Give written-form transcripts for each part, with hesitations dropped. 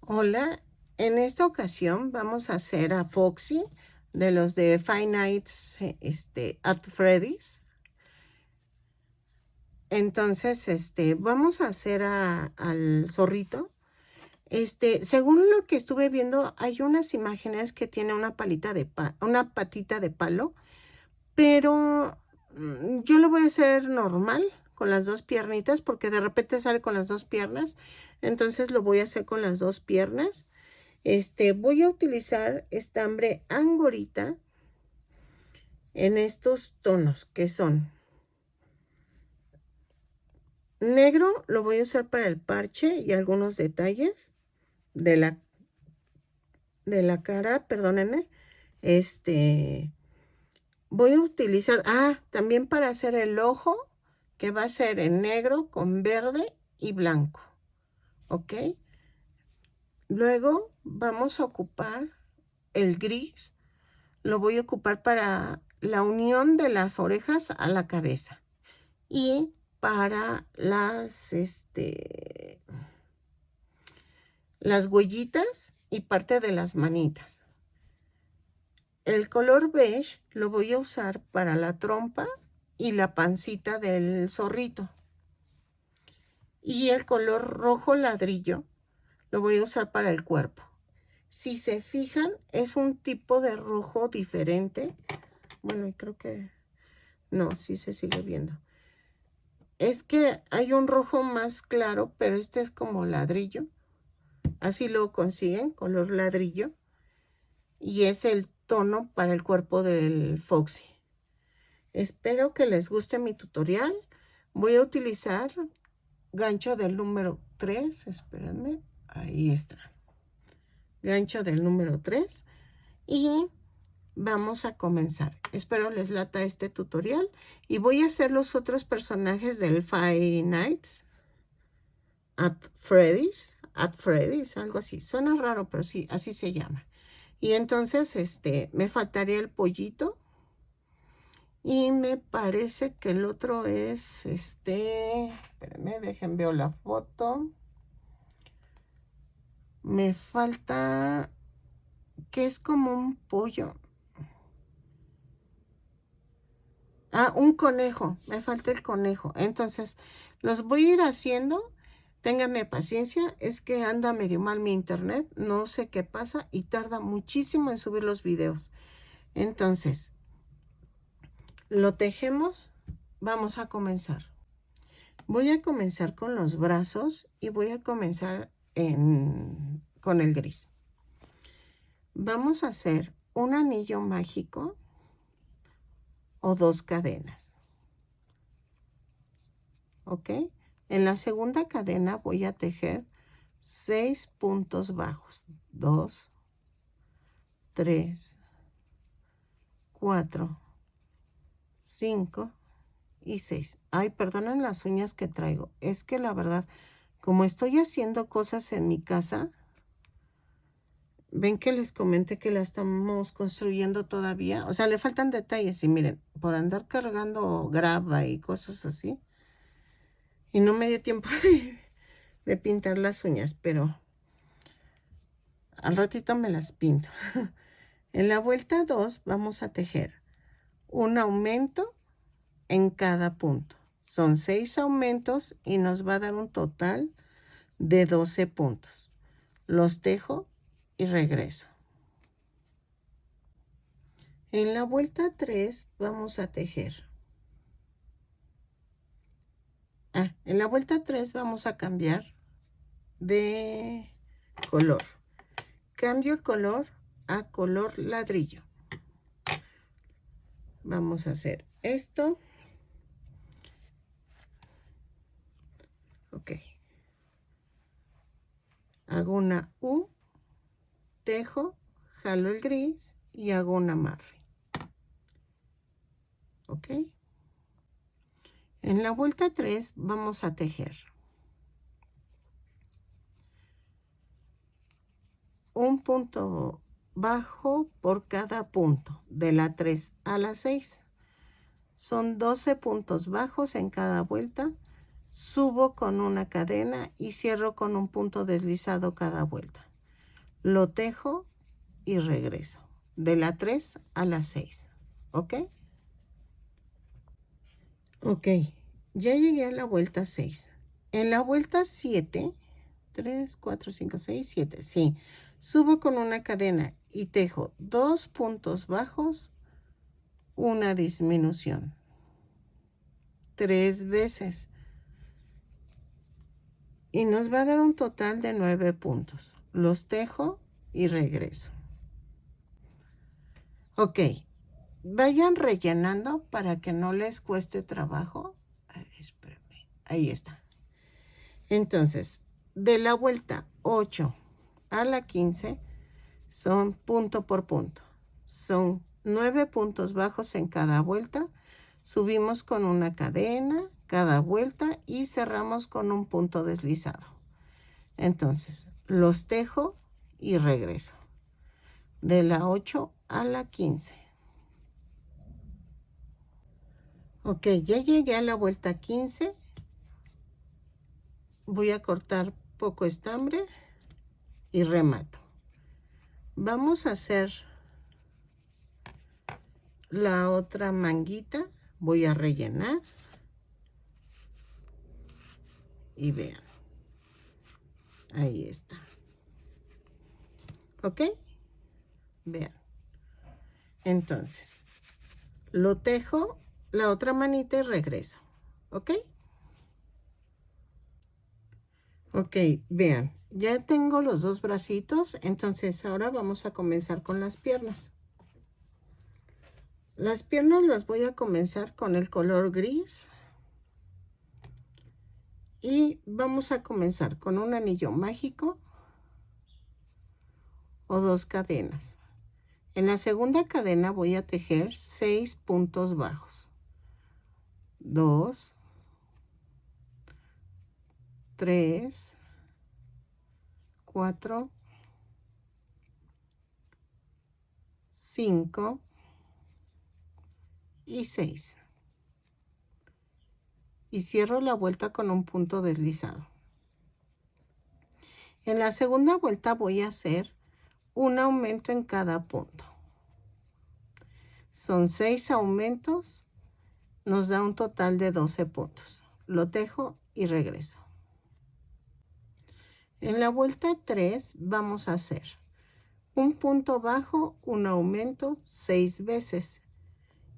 Hola, en esta ocasión vamos a hacer a Foxy de los de Five Nights at Freddy's. Entonces, vamos a hacer al zorrito. Según lo que estuve viendo, hay unas imágenes que tiene una una patita de palo, pero yo lo voy a hacer normal con las dos piernitas porque de repente sale con las dos piernas. Entonces lo voy a hacer con las dos piernas. Voy a utilizar estambre angorita en estos tonos que son negro, lo voy a usar para el parche y algunos detalles de la cara, perdónenme. Voy a utilizar, también para hacer el ojo, que va a ser en negro con verde y blanco, ¿ok? Luego vamos a ocupar el gris. Lo voy a ocupar para la unión de las orejas a la cabeza y para las huellitas y parte de las manitas. El color beige lo voy a usar para la trompa y la pancita del zorrito. Y el color rojo ladrillo lo voy a usar para el cuerpo. Si se fijan, es un tipo de rojo diferente. Bueno, creo que no, sí se sigue viendo. Es que hay un rojo más claro, pero este es como ladrillo. Así lo consiguen, color ladrillo. Y es el tono para el cuerpo del Foxy. Espero que les guste mi tutorial. Voy a utilizar gancho del número 3. Espérenme. Ahí está. Gancho del número 3. Y vamos a comenzar. Espero les lata este tutorial. Y voy a hacer los otros personajes del Five Nights at Freddy's. Algo así. Suena raro, pero sí, así se llama. Y entonces, me faltaría el pollito. Y me parece que el otro es, espérenme, dejen veo la foto. Me falta, que es como un pollo. Un conejo, me falta el conejo. Entonces, los voy a ir haciendo. Ténganme paciencia, es que anda medio mal mi internet, no sé qué pasa y tarda muchísimo en subir los videos. Entonces, lo tejemos, vamos a comenzar. Voy a comenzar con los brazos y voy a comenzar con el gris. Vamos a hacer un anillo mágico o 2 cadenas. ¿Ok? En la segunda cadena voy a tejer 6 puntos bajos. 2, 3, 4, 5 y 6. Ay, perdonen las uñas que traigo. Es que la verdad, como estoy haciendo cosas en mi casa, ven que les comenté que la estamos construyendo todavía. O sea, le faltan detalles. Y miren, por andar cargando grava y cosas así. Y no me dio tiempo de pintar las uñas, pero al ratito me las pinto. En la vuelta 2 vamos a tejer un aumento en cada punto. Son 6 aumentos y nos va a dar un total de 12 puntos. Los tejo y regreso. En la vuelta 3 vamos a tejer. En la vuelta 3 vamos a cambiar de color. Cambio el color a color ladrillo. Vamos a hacer esto. Ok. Hago una U, tejo, jalo el gris y hago un amarre. Ok. En la vuelta 3 vamos a tejer un punto bajo por cada punto, de la 3 a la 6. Son 12 puntos bajos en cada vuelta. Subo con una cadena y cierro con un punto deslizado cada vuelta. lo tejo y regreso. De la 3 a la 6. ¿Ok? Ok, ya llegué a la vuelta 6. En la vuelta 7, 3, 4, 5, 6, 7, sí. Subo con una cadena y tejo 2 puntos bajos, una disminución. 3 veces. Y nos va a dar un total de 9 puntos. Los tejo y regreso. Ok, vayan rellenando para que no les cueste trabajo. A ver, espérame. Ahí está. Entonces, de la vuelta 8 a la 15 son punto por punto. Son 9 puntos bajos en cada vuelta. Subimos con una cadena cada vuelta y cerramos con un punto deslizado. Entonces, los tejo y regreso. De la 8 a la 15. Ok, ya llegué a la vuelta 15. Voy a cortar poco estambre y remato. Vamos a hacer la otra manguita. Voy a rellenar. Y vean. Ahí está. ¿Ok? Vean. Entonces, lo tejo la otra manita y regreso. ¿Ok? Ok, vean. Ya tengo los dos bracitos. Entonces, ahora vamos a comenzar con las piernas. Las piernas las voy a comenzar con el color gris. Y vamos a comenzar con un anillo mágico o 2 cadenas. En la segunda cadena voy a tejer 6 puntos bajos. 2, 3, 4, 5 y 6. Y cierro la vuelta con un punto deslizado. En la segunda vuelta voy a hacer un aumento en cada punto. Son 6 aumentos, nos da un total de 12 puntos. Lo tejo y regreso. En la vuelta 3 vamos a hacer un punto bajo, un aumento 6 veces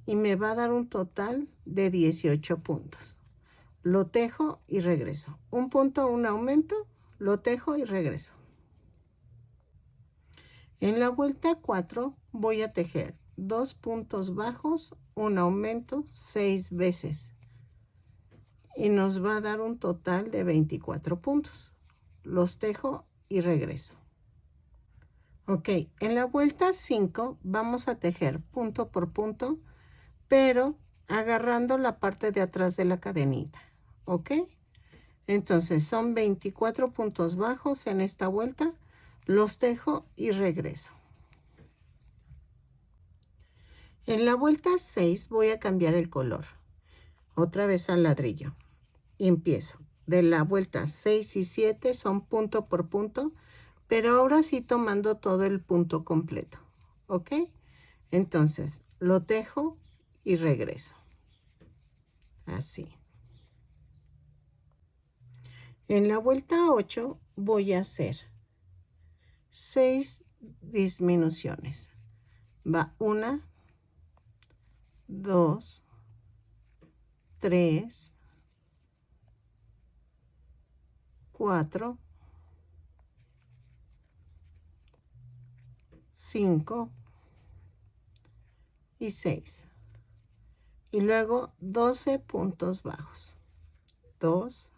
y me va a dar un total de 18 puntos. Lo tejo y regreso. Un punto, un aumento, lo tejo y regreso. En la vuelta 4 voy a tejer 2 puntos bajos, un aumento 6 veces y nos va a dar un total de 24 puntos. Los tejo y regreso. Ok, en la vuelta 5 vamos a tejer punto por punto, pero agarrando la parte de atrás de la cadenita. Ok, entonces son 24 puntos bajos en esta vuelta, los tejo y regreso. En la vuelta 6 voy a cambiar el color, otra vez al ladrillo. Y empiezo. De la vuelta 6 y 7 son punto por punto, pero ahora sí tomando todo el punto completo. ¿Ok? Entonces, lo tejo y regreso. Así. En la vuelta 8 voy a hacer 6 disminuciones. Va 1, 2, 3, 4, 5 y 6. Y luego 12 puntos bajos. 2,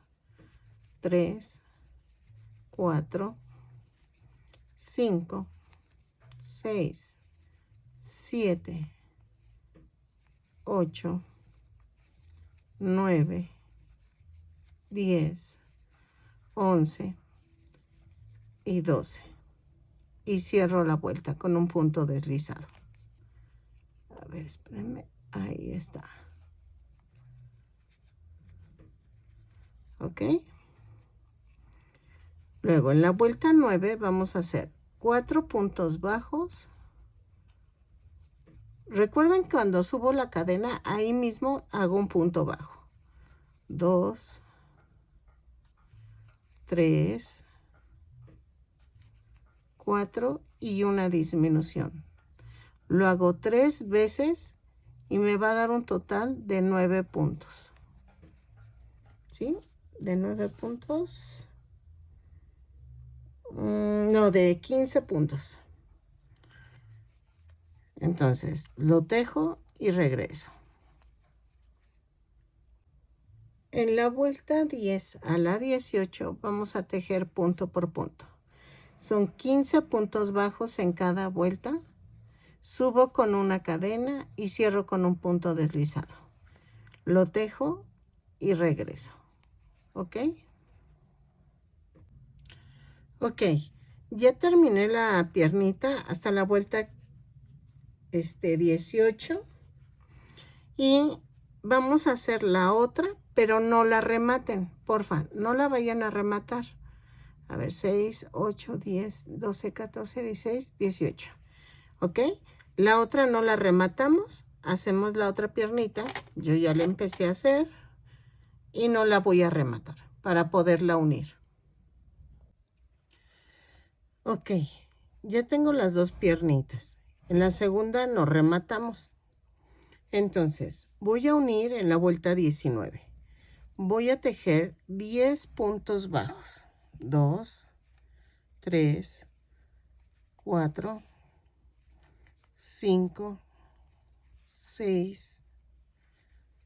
3, 4, 5, 6, 7, 8, 9, 10, 11 y 12. Y cierro la vuelta con un punto deslizado. A ver, espérenme. Ahí está. ¿Ok? Luego en la vuelta 9 vamos a hacer 4 puntos bajos. Recuerden cuando subo la cadena, ahí mismo hago un punto bajo. 2, 3, 4 y una disminución. Lo hago 3 veces y me va a dar un total de 9 puntos. ¿Sí? De 9 puntos. No, de 15 puntos. Entonces, lo tejo y regreso. En la vuelta 10 a la 18 vamos a tejer punto por punto. Son 15 puntos bajos en cada vuelta. Subo con una cadena y cierro con un punto deslizado. Lo tejo y regreso. ¿Ok? Ok. Ya terminé la piernita hasta la vuelta 18. Y vamos a hacer la otra, pero no la rematen, porfa. No la vayan a rematar. A ver, 6, 8, 10, 12, 14, 16, 18. ¿Ok? La otra no la rematamos. Hacemos la otra piernita. Yo ya la empecé a hacer. Y no la voy a rematar para poderla unir. Ok. Ya tengo las dos piernitas. En la segunda nos rematamos. Entonces, voy a unir en la vuelta 19. Voy a tejer 10 puntos bajos. 2, 3, 4, 5, 6,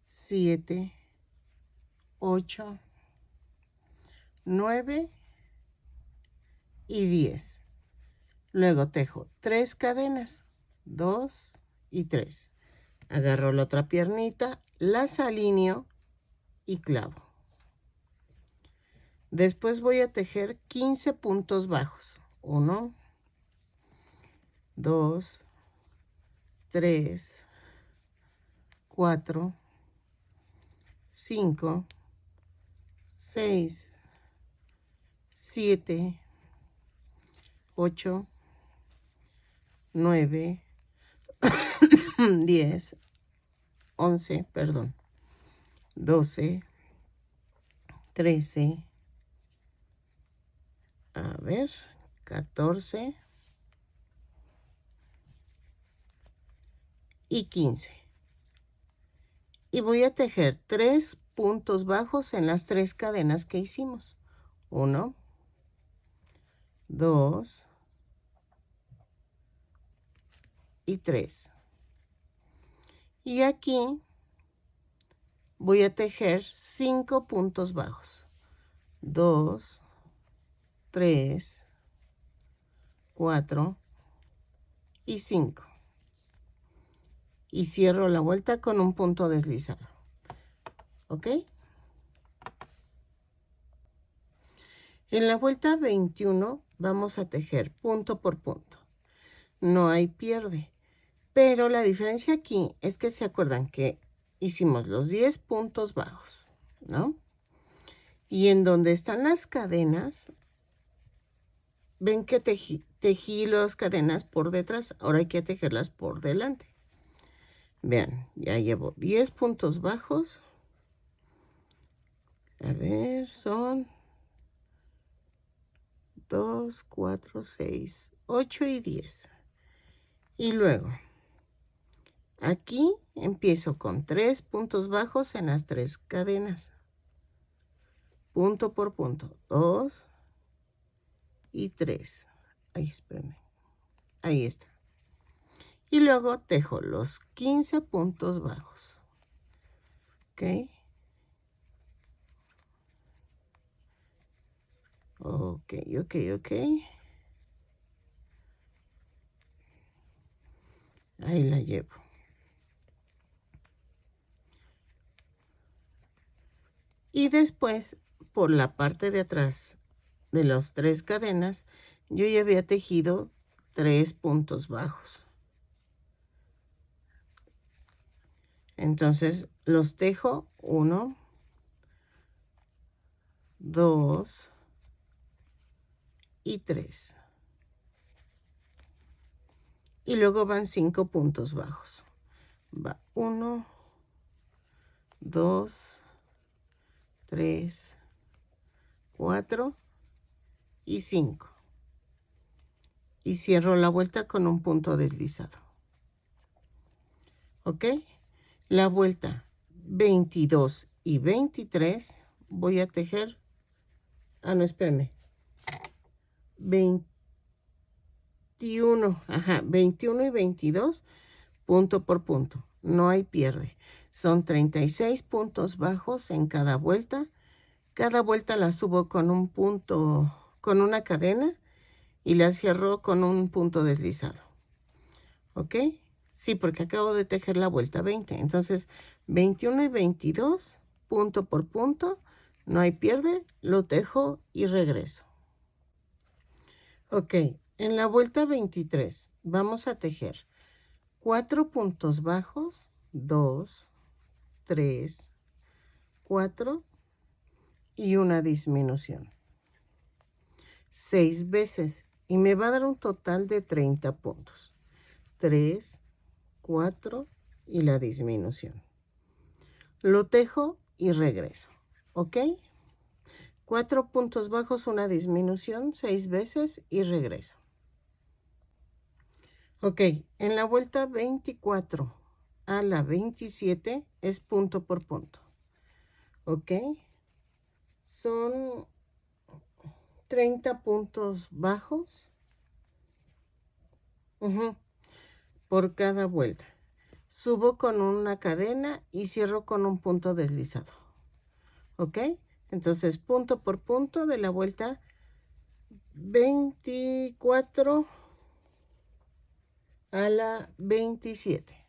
7, 8, 9 y 10. Luego tejo 3 cadenas, 2 y 3. Agarro la otra piernita, las alineo y clavo. Después voy a tejer 15 puntos bajos. 1, 2, 3, 4, 5, 6, 7, 8, 9, 10, 11, perdón, 12, 13, a ver, 14 y 15. Y voy a tejer 3 puntos bajos en las 3 cadenas que hicimos. 1, 2 y 3. Y aquí voy a tejer 5 puntos bajos. 2, 3, 4 y 5. Y cierro la vuelta con un punto deslizado. ¿Ok? En la vuelta 21 vamos a tejer punto por punto. No hay pierde. Pero la diferencia aquí es que se acuerdan que hicimos los 10 puntos bajos, ¿no? Y en donde están las cadenas, ven que tejí las cadenas por detrás. Ahora hay que tejerlas por delante. Vean, ya llevo 10 puntos bajos. A ver, son 2, 4, 6, 8 y 10. Y luego, aquí empiezo con 3 puntos bajos en las 3 cadenas. Punto por punto. 2 y 3. Ay, espérenme. Ahí está. Y luego tejo los 15 puntos bajos. ¿Ok? Ok, ok, ok. Ahí la llevo. Y después, por la parte de atrás de las 3 cadenas, yo ya había tejido 3 puntos bajos. Entonces, los tejo 1, 2 y 3. y luego van 5 puntos bajos. Va 1, 2, 3, 4 y 5. Y cierro la vuelta con un punto deslizado. ¿Ok? La vuelta 22 y 23 voy a tejer. Ah, no, espérenme. 21, ajá, 21 y 22, punto por punto. No hay pierde. Son 36 puntos bajos en cada vuelta. Cada vuelta la subo con un punto, con una cadena y la cierro con un punto deslizado. ¿Ok? Sí, porque acabo de tejer la vuelta 20. Entonces, 21 y 22, punto por punto. No hay pierde, lo tejo y regreso. Ok, en la vuelta 23 vamos a tejer 4 puntos bajos, 2, 3, 4 y una disminución. 6 veces y me va a dar un total de 30 puntos. 3, 4 y la disminución. Lo tejo y regreso. ¿Ok? 4 puntos bajos, una disminución, 6 veces y regreso. Ok, en la vuelta 24 a la 27 es punto por punto. ¿Ok? Son 30 puntos bajos por cada vuelta. Subo con una cadena y cierro con un punto deslizado. ¿Ok? Entonces, punto por punto de la vuelta 24 a la 27.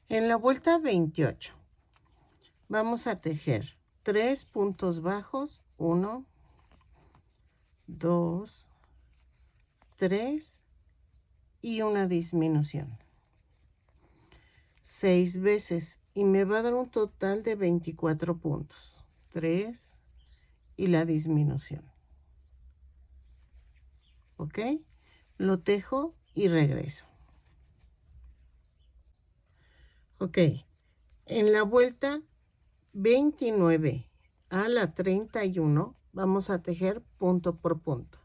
En la vuelta 28 vamos a tejer 3 puntos bajos, 1, 2, 3 y una disminución. 6 veces y me va a dar un total de 24 puntos. 3 y la disminución. ¿Ok? Lo tejo y regreso. Ok. En la vuelta 29 a la 31 vamos a tejer punto por punto.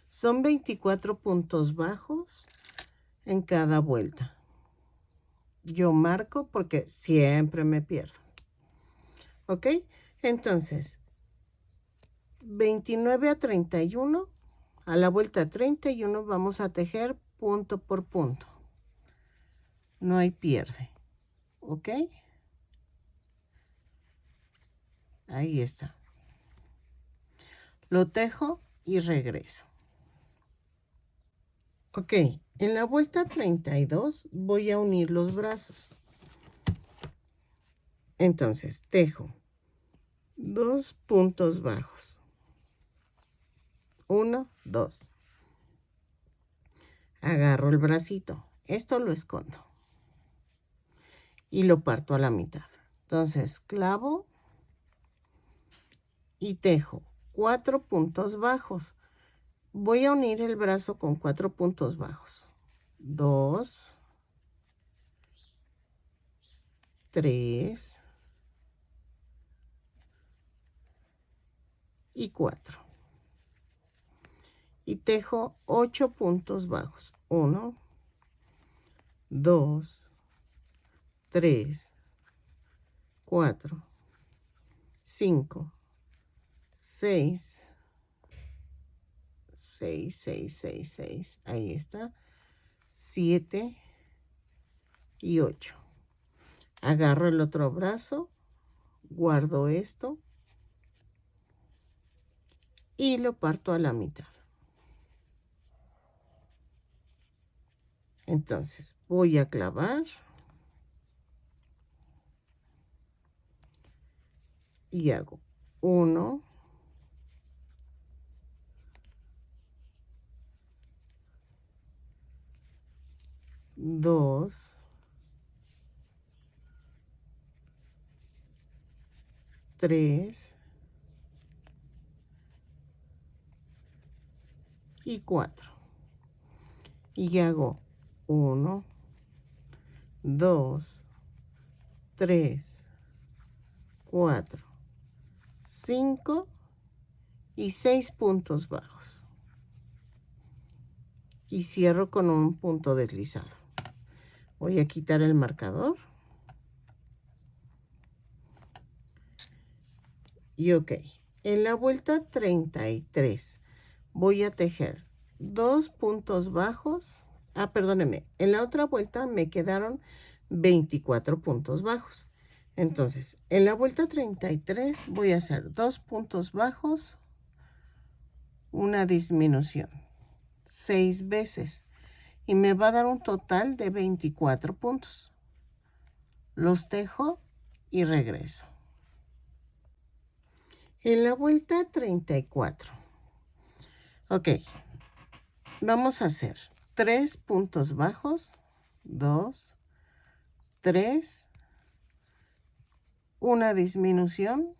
Son 24 puntos bajos en cada vuelta. Yo marco porque siempre me pierdo. ¿Ok? Entonces, 29 a 31, a la vuelta 31 vamos a tejer punto por punto. No hay pierde. ¿Ok? Ahí está. Lo tejo y regreso. Ok, en la vuelta 32 voy a unir los brazos. Entonces, tejo 2 puntos bajos. 1, 2. Agarro el bracito. Esto lo escondo. Y lo parto a la mitad. Entonces, clavo y tejo 4 puntos bajos. Voy a unir el brazo con 4 puntos bajos. 2, 3 y 4. Y tejo 8 puntos bajos. 1, 2, 3, 4, 5, 6, 6, 6, 6, 6. Ahí está. 7 y 8. Agarro el otro brazo, guardo esto y lo parto a la mitad. Entonces voy a clavar y hago 1, 2, 3 y 4. y hago 1, 2, 3, 4, 5 y 6 puntos bajos. Y cierro con un punto deslizado. Voy a quitar el marcador. Y ok, en la vuelta 33 voy a tejer 2 puntos bajos. Perdónenme, en la otra vuelta me quedaron 24 puntos bajos. Entonces, en la vuelta 33 voy a hacer 2 puntos bajos, una disminución, 6 veces. Y me va a dar un total de 24 puntos. Los tejo y regreso. En la vuelta 34. Ok, vamos a hacer 3 puntos bajos, 2, 3, una disminución,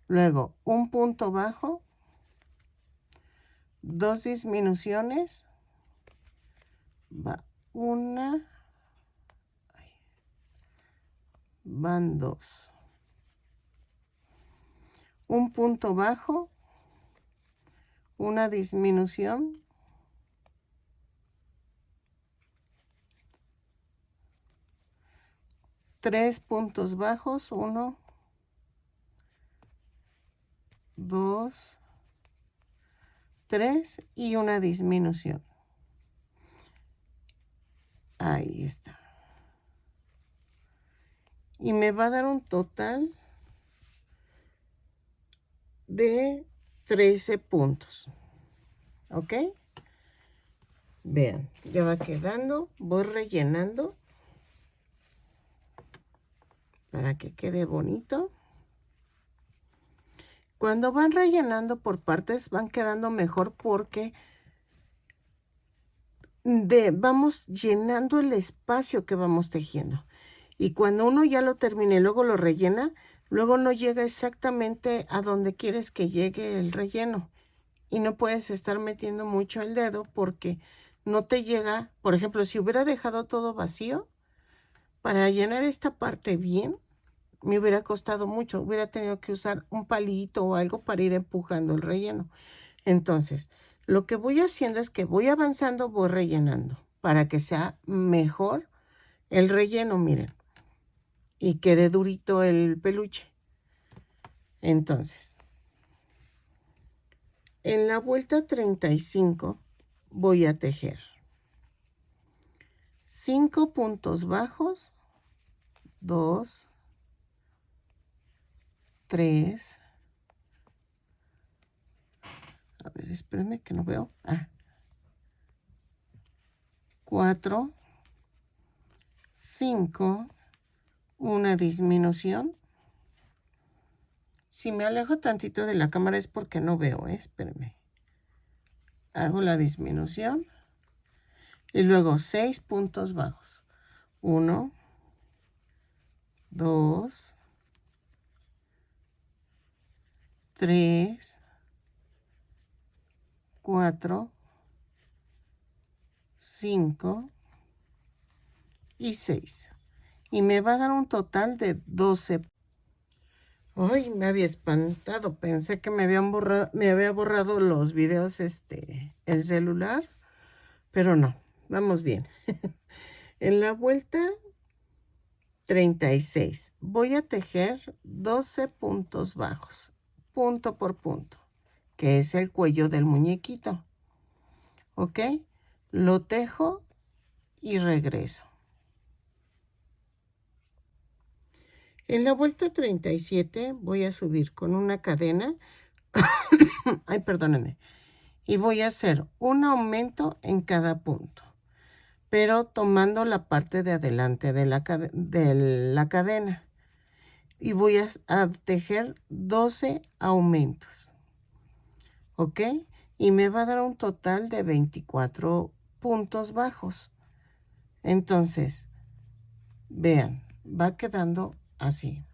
luego un punto bajo, 2 disminuciones, va una, van 2, un punto bajo, una disminución, tres puntos bajos, 1, 2, 3 y una disminución. Ahí está. Y me va a dar un total de 13 puntos. ¿Ok? Vean, ya va quedando. Voy rellenando para que quede bonito. Cuando van rellenando por partes van quedando mejor porque vamos llenando el espacio que vamos tejiendo. Y cuando uno ya lo termine y luego lo rellena, luego no llega exactamente a donde quieres que llegue el relleno. Y no puedes estar metiendo mucho el dedo porque no te llega. Por ejemplo, si hubiera dejado todo vacío, para llenar esta parte bien, me hubiera costado mucho. Hubiera tenido que usar un palito o algo para ir empujando el relleno. Entonces, lo que voy haciendo es que voy avanzando, voy rellenando para que sea mejor el relleno, miren. Y quede durito el peluche. Entonces, en la vuelta 35 voy a tejer 5 puntos bajos, 2, 3, a ver, espérenme que no veo, 4, 5, una disminución. Si me alejo tantito de la cámara es porque no veo, espérenme. Hago la disminución y luego 6 puntos bajos. 1, 2, 3, 4, 5 y 6. Y me va a dar un total de 12. Ay, me había espantado. Pensé que me había borrado los videos, el celular. Pero no, vamos bien. En la vuelta 36 voy a tejer 12 puntos bajos, punto por punto, que es el cuello del muñequito. ¿Ok? Lo tejo y regreso. En la vuelta 37 voy a subir con una cadena. Ay, perdónenme. Y voy a hacer un aumento en cada punto, pero tomando la parte de adelante de la cadena. Y voy a tejer 12 aumentos. ¿Ok? Y me va a dar un total de 24 puntos bajos. Entonces, vean, va quedando así.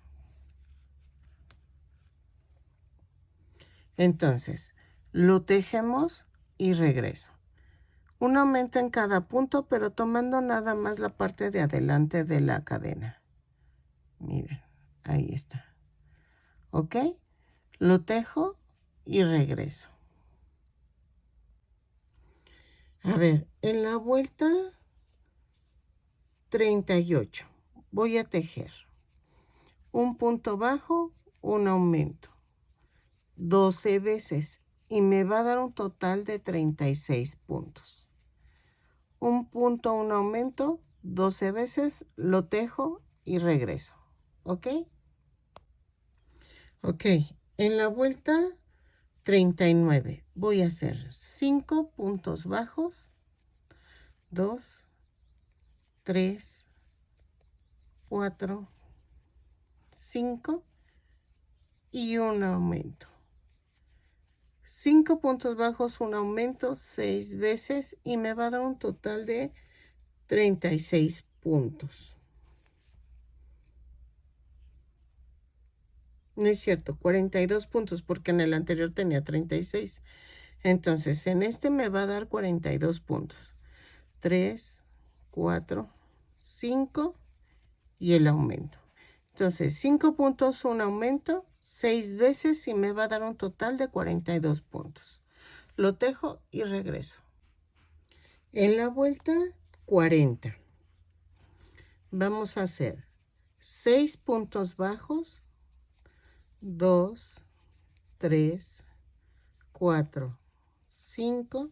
Entonces, Lo tejemos y regreso. Un aumento en cada punto, pero tomando nada más la parte de adelante de la cadena. Miren, ahí está. ¿Ok? Lo tejo y regreso. A ver, en la vuelta 38 voy a tejer un punto bajo, un aumento, 12 veces y me va a dar un total de 36 puntos. Un punto, un aumento, 12 veces, lo tejo y regreso. ¿Ok? Ok, en la vuelta 39 voy a hacer 5 puntos bajos, 2, 3, 4, 5 y un aumento. 5 puntos bajos, un aumento 6 veces y me va a dar un total de 36 puntos. No es cierto, 42 puntos porque en el anterior tenía 36. Entonces en este me va a dar 42 puntos. 3, 4, 5 y el aumento. Entonces 5 puntos, un aumento, 6 veces y me va a dar un total de 42 puntos. Lo tejo y regreso. En la vuelta 40 vamos a hacer 6 puntos bajos, 2, 3, 4, 5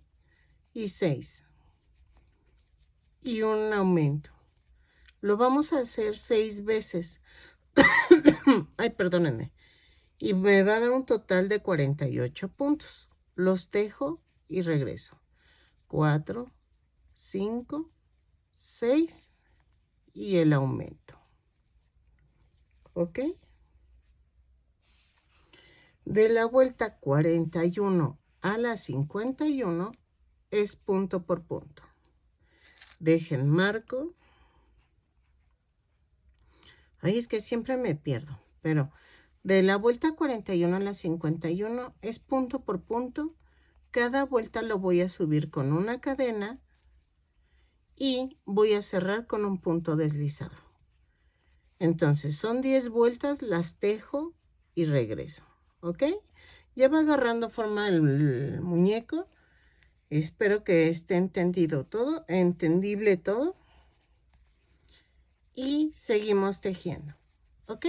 y 6 y un aumento. Lo vamos a hacer 6 veces. Ay, perdónenme. Y me va a dar un total de 48 puntos. Los tejo y regreso. 4, 5, 6 y el aumento. ¿Ok? De la vuelta 41 a la 51 es punto por punto. Dejen marco. Ay, es que siempre me pierdo, pero de la vuelta 41 a la 51 es punto por punto. Cada vuelta lo voy a subir con una cadena y voy a cerrar con un punto deslizado. Entonces son 10 vueltas, las tejo y regreso. ¿Ok? Ya va agarrando forma el muñeco. Espero que esté entendible todo. Y seguimos tejiendo. ¿Ok?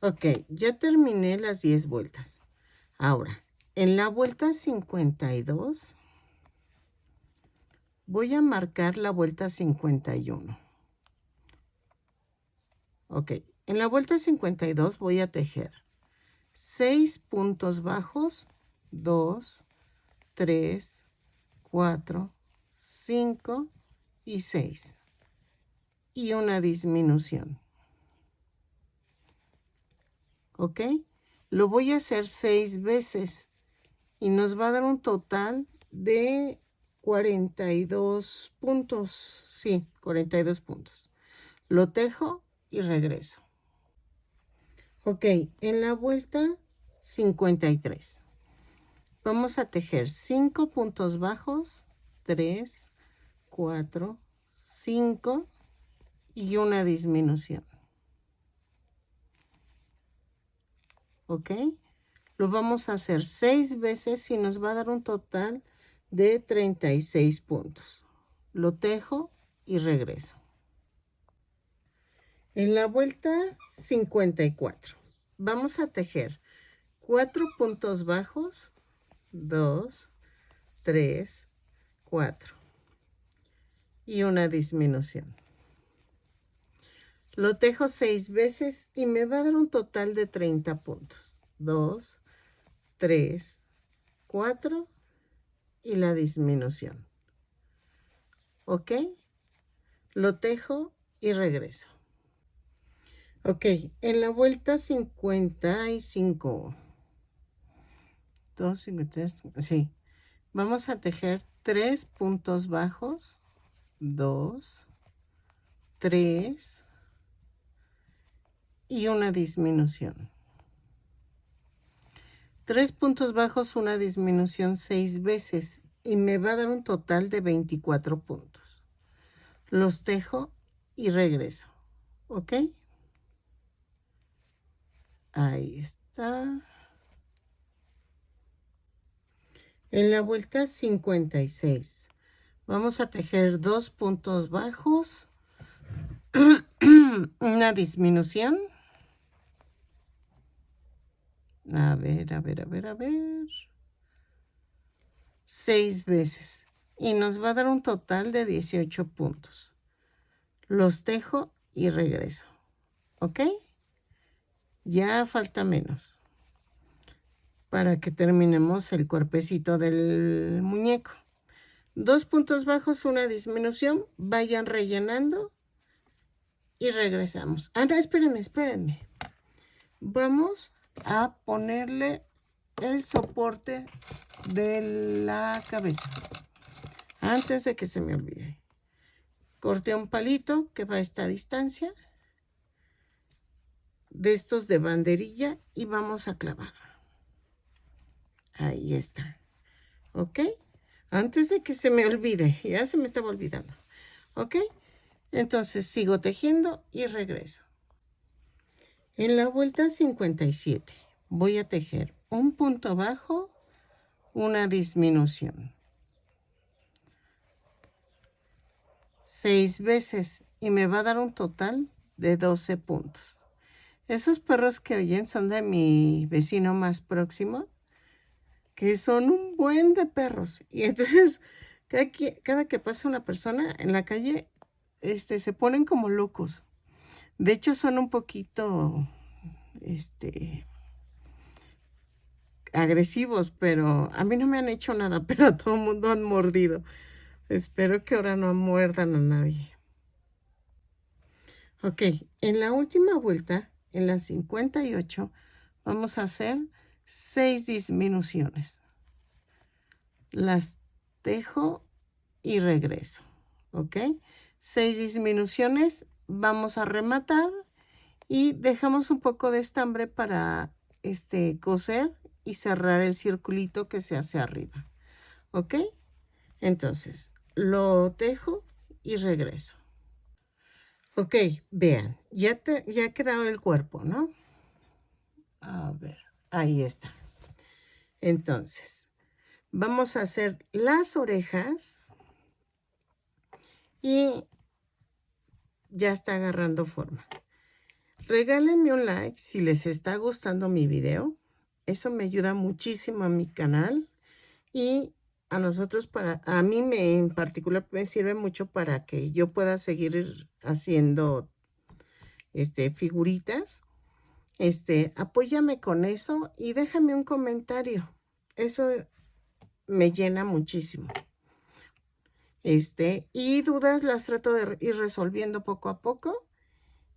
Ok, ya terminé las 10 vueltas. Ahora, en la vuelta 52, voy a marcar la vuelta 51. Ok, en la vuelta 52 voy a tejer 6 puntos bajos, 2, 3, 4, 5 y 6. Y una disminución. ¿Ok? Lo voy a hacer 6 veces y nos va a dar un total de 42 puntos. Sí, 42 puntos. Lo tejo y regreso. Ok, en la vuelta 53 vamos a tejer 5 puntos bajos, 3, 4, 5 y una disminución. ¿Ok? Lo vamos a hacer 6 veces y nos va a dar un total de 36 puntos. Lo tejo y regreso. En la vuelta 54 vamos a tejer 4 puntos bajos, 2, 3, 4 y una disminución. Lo tejo 6 veces y me va a dar un total de 30 puntos. 2, 3, 4 y la disminución. ¿Ok? Lo tejo y regreso. Ok, en la vuelta 55. 2, 53, sí. Vamos a tejer 3 puntos bajos, 2, 3 y una disminución. 3 puntos bajos, una disminución 6 veces y me va a dar un total de 24 puntos. Los tejo y regreso, ¿ok? Ahí está. En la vuelta 56 vamos a tejer 2 puntos bajos, una disminución. A ver. 6 veces. Y nos va a dar un total de 18 puntos. Los tejo y regreso. ¿Ok? Ya falta menos. Para que terminemos el cuerpecito del muñeco. 2 puntos bajos, una disminución. Vayan rellenando. Y regresamos. Ah, no, espérenme. Vamos a ponerle el soporte de la cabeza. Antes de que se me olvide. Corté un palito que va a esta distancia. De estos de banderilla. Y vamos a clavar. Ahí está. ¿Ok? Antes de que se me olvide. Ya se me estaba olvidando. ¿Ok? Entonces sigo tejiendo y regreso. En la vuelta 57 voy a tejer un punto bajo, una disminución. 6 veces y me va a dar un total de 12 puntos. Esos perros que oyen son de mi vecino más próximo, que son un buen de perros. Y entonces, cada que pasa una persona en la calle, se ponen como locos. De hecho, son un poquito, agresivos, pero a mí no me han hecho nada, pero a todo el mundo han mordido. Espero que ahora no muerdan a nadie. Ok, en la última vuelta, en la 58, vamos a hacer 6 disminuciones. Las tejo y regreso, ¿ok? 6 disminuciones, vamos a rematar y dejamos un poco de estambre para coser y cerrar el circulito que se hace arriba, ¿ok? Entonces, lo tejo y regreso. Ok, vean, ya ha quedado el cuerpo, ¿no? A ver, ahí está. Entonces, vamos a hacer las orejas y ya está agarrando forma. Regálenme un like si les está gustando mi video. Eso me ayuda muchísimo a mi canal y a nosotros, a mí en particular me sirve mucho para que yo pueda seguir haciendo figuritas. Apóyame con eso y déjame un comentario. Eso me llena muchísimo. Y dudas las trato de ir resolviendo poco a poco.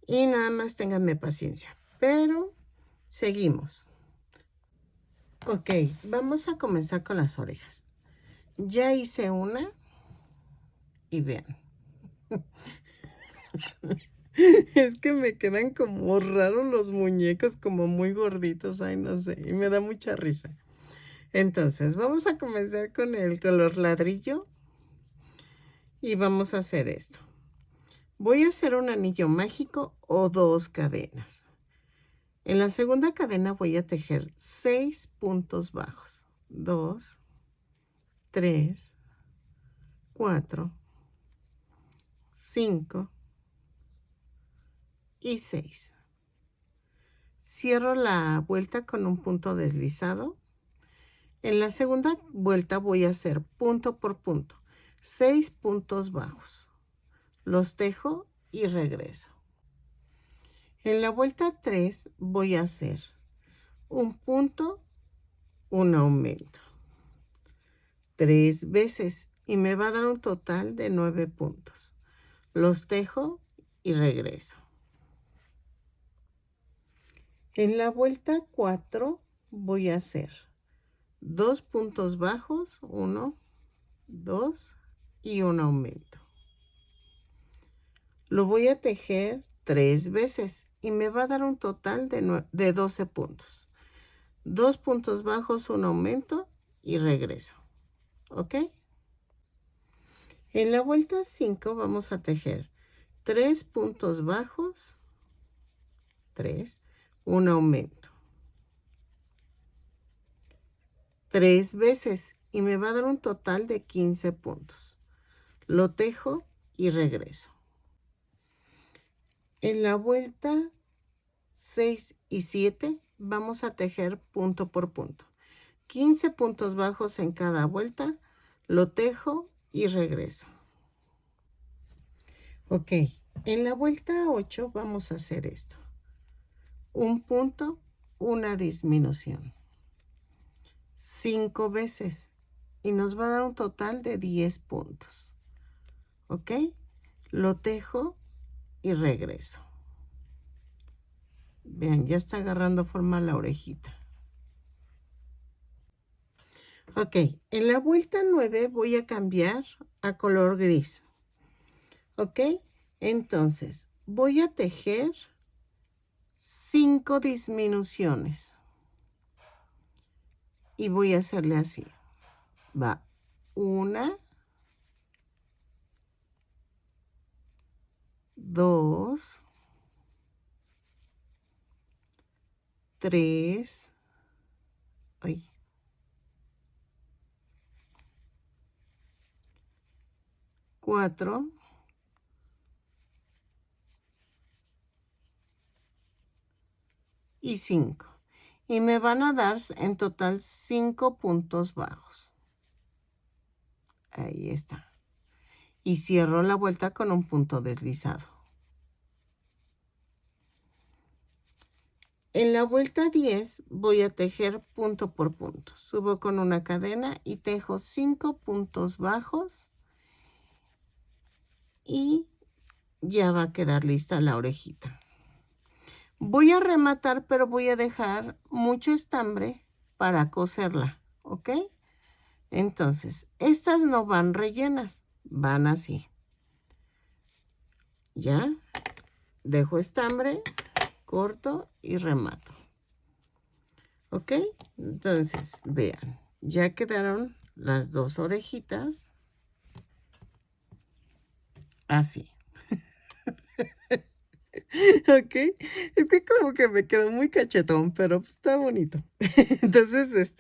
Y nada más ténganme paciencia. Pero seguimos. Ok, vamos a comenzar con las orejas. Ya hice una. Y vean. Es que me quedan como raros los muñecos, como muy gorditos. Ay, no sé. Y me da mucha risa. Entonces, vamos a comenzar con el color ladrillo. Y vamos a hacer esto. Voy a hacer un anillo mágico o 2 cadenas. En la segunda cadena voy a tejer 6 puntos bajos. 2, 3, 4, 5 y 6. Cierro la vuelta con un punto deslizado. En la segunda vuelta voy a hacer punto por punto. 6 puntos bajos. Los tejo y regreso. En la vuelta 3 voy a hacer un punto, un aumento. 3 veces y me va a dar un total de 9 puntos. Los tejo y regreso. En la vuelta 4 voy a hacer 2 puntos bajos, 1, 2 y un aumento. Lo voy a tejer 3 veces y me va a dar un total de 12 puntos. 2 puntos bajos, un aumento y regreso. ¿Ok? En la vuelta 5 vamos a tejer 3 puntos bajos, 3, un aumento. 3 veces y me va a dar un total de 15 puntos. Lo tejo y regreso. En la vuelta 6 y 7 vamos a tejer punto por punto. 15 puntos bajos en cada vuelta, lo tejo y regreso. Ok, en la vuelta 8 vamos a hacer esto. Un punto, una disminución. 5 veces y nos va a dar un total de 10 puntos. ¿Ok? Lo tejo y regreso. Vean, ya está agarrando forma la orejita. Ok, en la vuelta 9 voy a cambiar a color gris. ¿Ok? Entonces, voy a tejer 5 disminuciones. Y voy a hacerle así. Va 1, 2, 3, 4, y 5. Y me van a dar en total 5 puntos bajos. Ahí está. Y cierro la vuelta con un punto deslizado. En la vuelta 10 voy a tejer punto por punto. Subo con una cadena y tejo 5 puntos bajos. Y ya va a quedar lista la orejita. Voy a rematar, pero voy a dejar mucho estambre para coserla, ¿ok? Entonces, estas no van rellenas, van así. Ya, dejo estambre, corto y remato. ¿Ok? Entonces, vean, ya quedaron las 2 orejitas. Así. ¿Ok? Es que como que me quedó muy cachetón, pero pues está bonito. Entonces,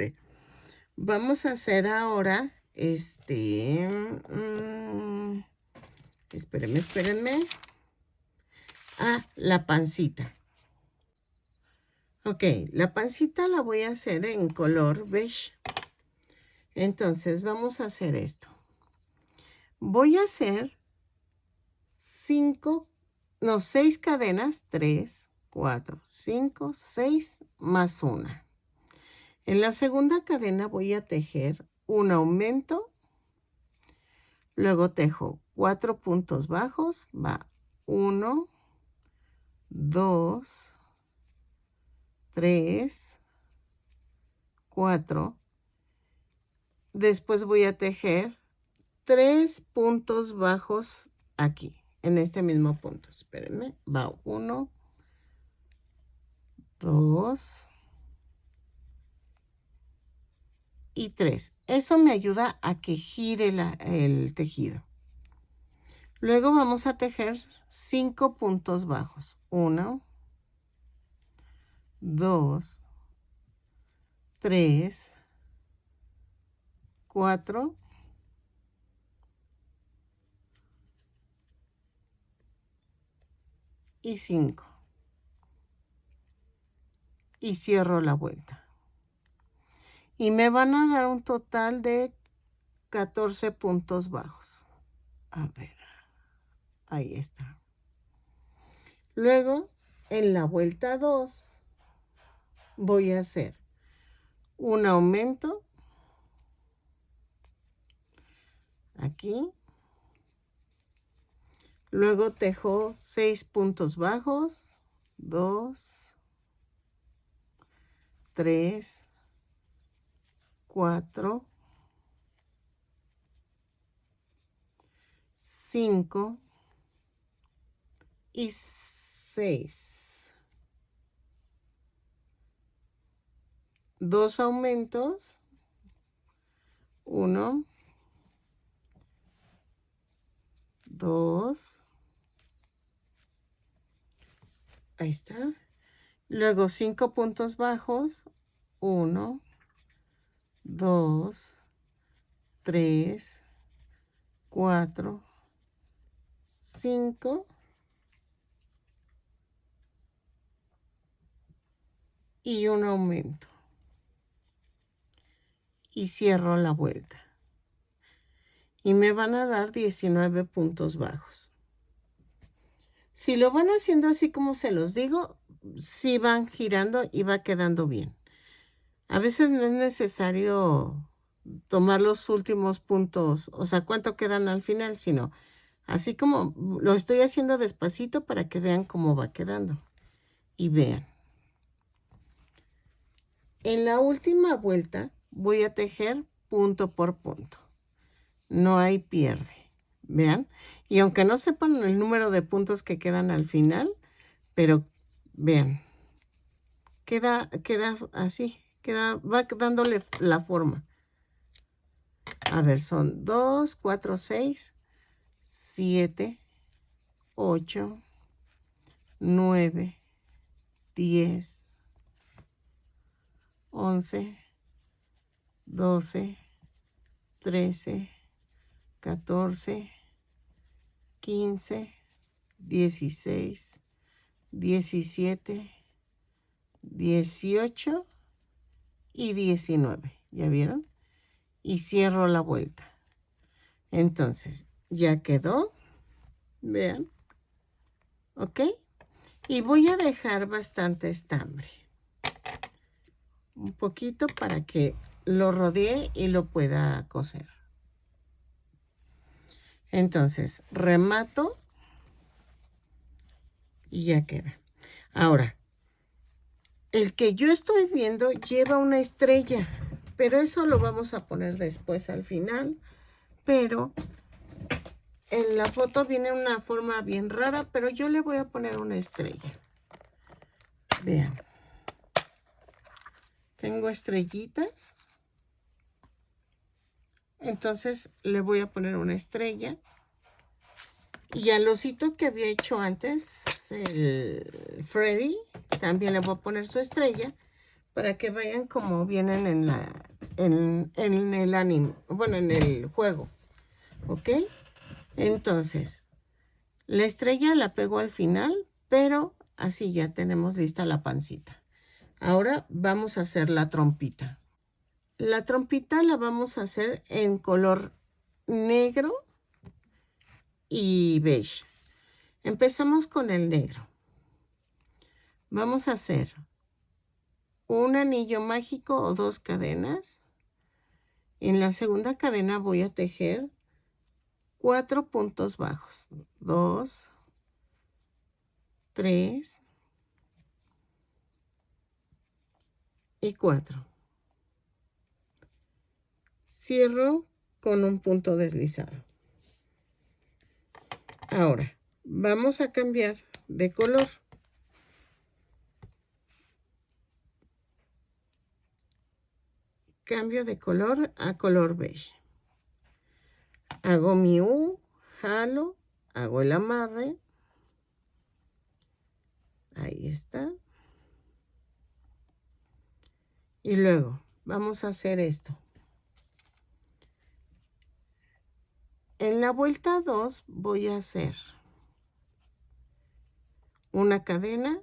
vamos a hacer ahora, espérenme. Ah, la pancita. Ok, la pancita la voy a hacer en color beige. Entonces, vamos a hacer esto. Voy a hacer 6 cadenas, 3, 4, 5, 6, más una. En la segunda cadena voy a tejer un aumento, luego tejo 4 puntos bajos, va 1, 2, 3, 4. Después voy a tejer 3 puntos bajos aquí, en este mismo punto. Espérenme, va 1, 2 y 3. Eso me ayuda a que gire el tejido. Luego vamos a tejer 5 puntos bajos. 1, 2, 3, 4 y 5. Y cierro la vuelta. Y me van a dar un total de 14 puntos bajos. A ver, ahí está. Luego, en la vuelta 2, voy a hacer un aumento aquí. Luego tejo 6 puntos bajos. 2, 3, 4, 5 y 6. 2 aumentos, 1, 2, ahí está. Luego 5 puntos bajos, 1, 2, 3, 4, 5 y un aumento. Y cierro la vuelta. Y me van a dar 19 puntos bajos. Si lo van haciendo así como se los digo, sí van girando y va quedando bien. A veces no es necesario tomar los últimos puntos, o sea, cuánto quedan al final, sino así como lo estoy haciendo despacito para que vean cómo va quedando. Y vean. En la última vuelta voy a tejer punto por punto. No hay pierde. Vean. Y aunque no sepan el número de puntos que quedan al final, pero vean. Queda así. Va dándole la forma. A ver, son 2, 4, 6, 7, 8, 9, 10, 11, 12, 13, 14, 15, 16, 17, 18 y 19. ¿Ya vieron? Y cierro la vuelta. Entonces, ya quedó. Vean. ¿Ok? Y voy a dejar bastante estambre. Un poquito para que lo rodee y lo pueda coser. Entonces, remato y ya queda. Ahora, el que yo estoy viendo lleva una estrella, pero eso lo vamos a poner después al final. Pero en la foto viene una forma bien rara, pero yo le voy a poner una estrella. Vean. Tengo estrellitas. Entonces le voy a poner una estrella. Y al osito que había hecho antes, el Freddy, también le voy a poner su estrella para que vayan como vienen en el anime, bueno, en el juego. ¿Ok? Entonces, la estrella la pego al final, pero así ya tenemos lista la pancita. Ahora vamos a hacer la trompita. La trompita la vamos a hacer en color negro y beige. Empezamos con el negro. Vamos a hacer un anillo mágico o 2 cadenas. En la segunda cadena voy a tejer 4 puntos bajos. 2, 3 y 4. Cierro con un punto deslizado. Ahora, vamos a cambiar de color. Cambio de color a color beige. Hago mi U, jalo, hago el amarre. Ahí está. Y luego vamos a hacer esto. En la vuelta 2 voy a hacer una cadena.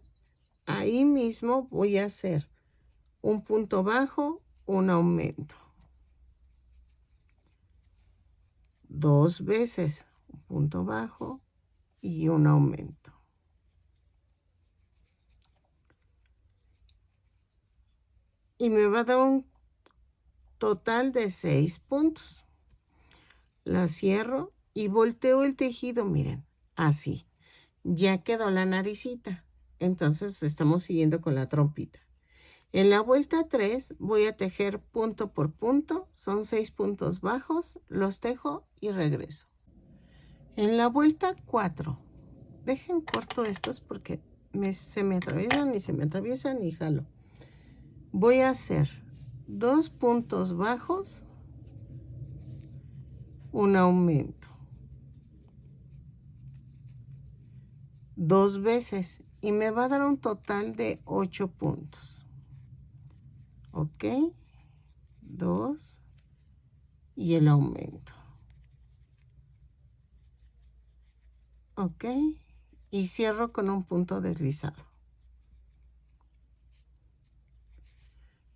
Ahí mismo voy a hacer un punto bajo, un aumento. 2 veces un punto bajo y un aumento. Y me va a dar un total de 6 puntos. La cierro y volteo el tejido, miren, así. Ya quedó la naricita. Entonces estamos siguiendo con la trompita. En la vuelta 3 voy a tejer punto por punto. Son 6 puntos bajos. Los tejo y regreso. En la vuelta 4. Dejen corto estos porque se me atraviesan y jalo. Voy a hacer 2 puntos bajos, un aumento, 2 veces y me va a dar un total de 8 puntos. Ok, 2 y el aumento. Ok, y cierro con un punto deslizado.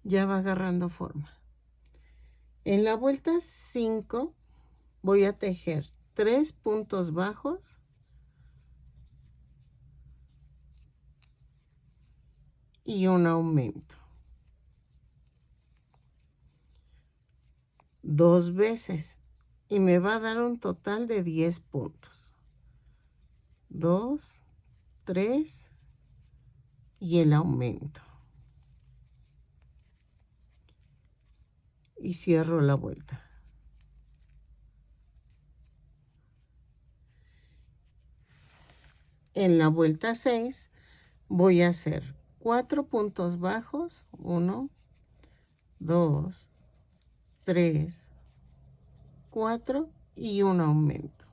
Ya va agarrando forma. En la vuelta 5 voy a tejer 3 puntos bajos y un aumento. 2 veces y me va a dar un total de 10 puntos. 2, 3 y el aumento. Y cierro la vuelta. En la vuelta 6 voy a hacer 4 puntos bajos, 1, 2, 3, 4 y un aumento.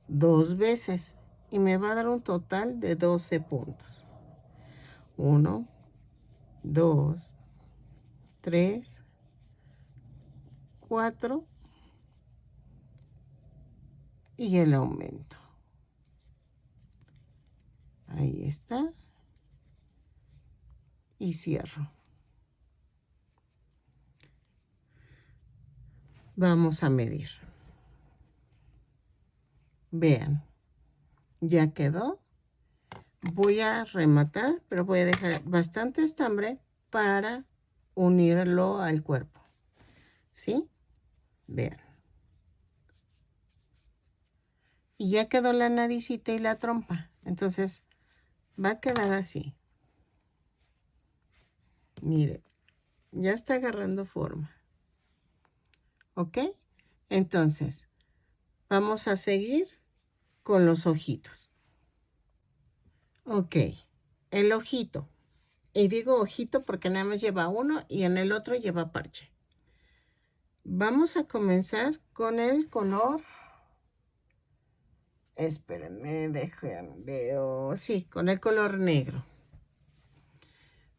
2 veces y me va a dar un total de 12 puntos. 1, 2, 3, 4 y el aumento. Ahí está. Y cierro. Vamos a medir. Vean, ya quedó. Voy a rematar, pero voy a dejar bastante estambre para unirlo al cuerpo. ¿Sí? Vean. Y ya quedó la naricita y la trompa. Entonces, va a quedar así. Mire, ya está agarrando forma. ¿Ok? Entonces, vamos a seguir con los ojitos. Ok, el ojito. Y digo ojito porque nada más lleva uno y en el otro lleva parche. Vamos a comenzar con el color. Espérenme, veo. Sí, con el color negro.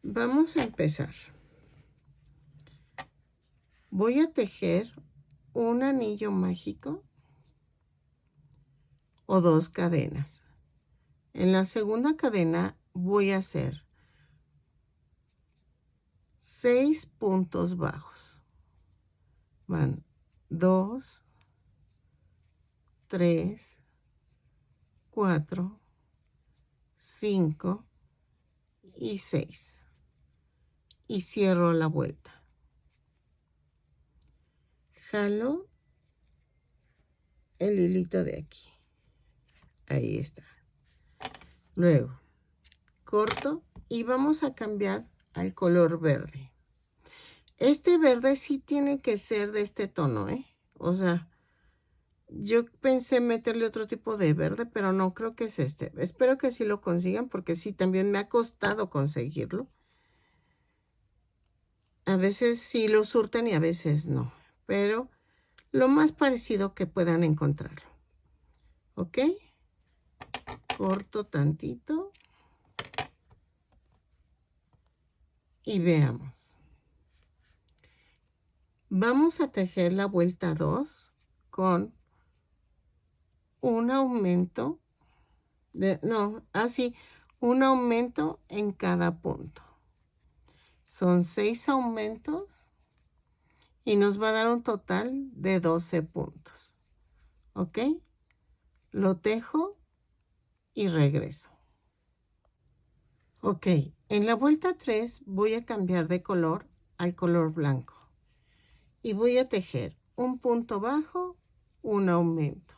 Vamos a empezar. Voy a tejer un anillo mágico o 2 cadenas. En la segunda cadena voy a hacer 6 puntos bajos. Van 2, 3, 4, 5 y 6. Y cierro la vuelta. Jalo el hilito de aquí. Ahí está. Luego corto y vamos a cambiar al color verde. Este verde sí tiene que ser de este tono, ¿eh? O sea, yo pensé meterle otro tipo de verde, pero no creo que es este. Espero que sí lo consigan porque sí, también me ha costado conseguirlo. A veces sí lo surten y a veces no, pero lo más parecido que puedan encontrarlo. ¿Ok? Corto tantito. Y veamos. Vamos a tejer la vuelta 2 con un aumento un aumento en cada punto. Son 6 aumentos y nos va a dar un total de 12 puntos. ¿Ok? Lo tejo y regreso. Ok, en la vuelta 3 voy a cambiar de color al color blanco. Y voy a tejer un punto bajo, un aumento.